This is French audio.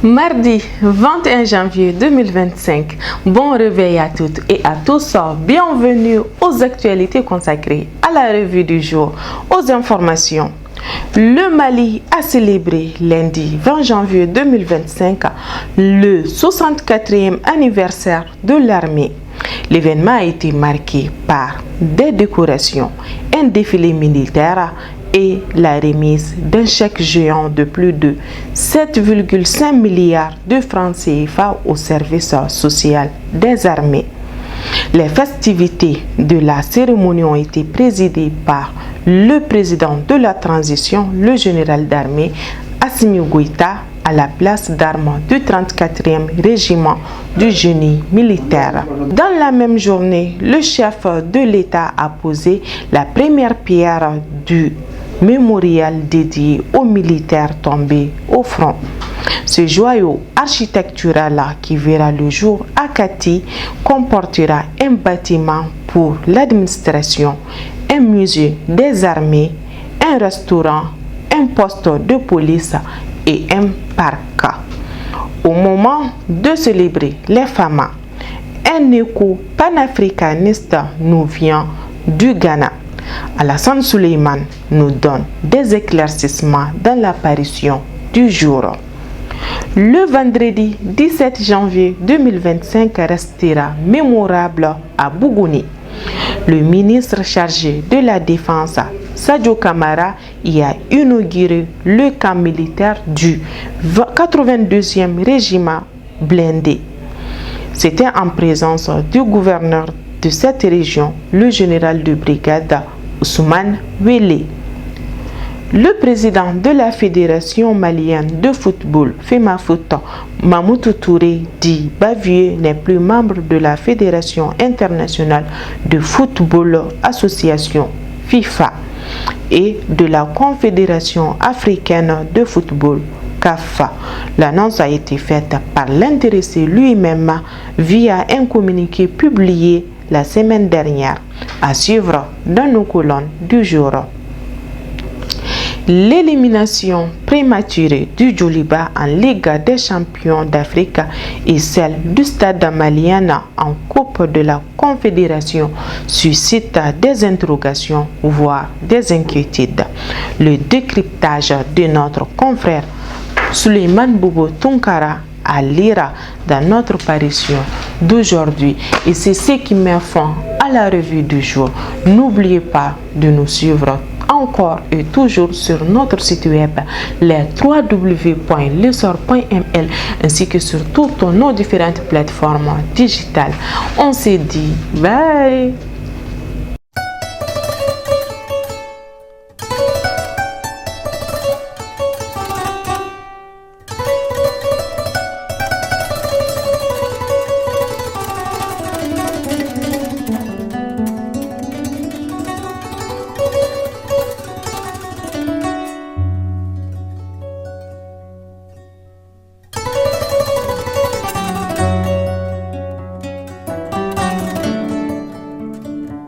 Mardi 21 janvier 2025, bon réveil à toutes et à tous, bienvenue aux actualités consacrées à la revue du jour, aux informations. Le Mali a célébré lundi 20 janvier 2025 le 64e anniversaire de l'armée. L'événement a été marqué par des décorations, un défilé militaire et la remise d'un chèque géant de plus de 7,5 milliards de francs CFA au service social des armées. Les festivités de la cérémonie ont été présidées par le président de la transition, le général d'armée Assimi Goïta, à la place d'armes du 34e régiment du génie militaire. Dans la même journée, le chef de l'État a posé la première pierre du mémorial dédié aux militaires tombés au front. Ce joyau architectural qui verra le jour à Kati comportera un bâtiment pour l'administration, un musée des armées, un restaurant, un poste de police et un parc. Au moment de célébrer les femmes, un écho panafricaniste nous vient du Ghana. Alassane Suleiman nous donne des éclaircissements dans l'apparition du jour. Le vendredi 17 janvier 2025 restera mémorable à Bougouni. Le ministre chargé de la Défense, Sadio Kamara, y a inauguré le camp militaire du 82e régiment blindé. C'était en présence du gouverneur de cette région, le général de brigade Ousmane Wele. Le président de la Fédération malienne de football, FEMAFOOT, Mamoutou Touré, dit Bavieux n'est plus membre de la Fédération internationale de football association FIFA et de la Confédération africaine de football CAF. L'annonce a été faite par l'intéressé lui-même via un communiqué publié la semaine dernière, à suivre dans nos colonnes du jour. L'élimination prématurée du Djoliba en Ligue des champions d'Afrique et celle du Stade malien en Coupe de la Confédération suscite des interrogations, voire des inquiétudes. Le décryptage de notre confrère Suleiman Bobo Tunkara à lire dans notre parution d'aujourd'hui, et c'est ce qui met fin à la revue du jour. N'oubliez pas de nous suivre encore et toujours sur notre site web, les www.lessor.ml, ainsi que sur toutes nos différentes plateformes digitales. On se dit bye.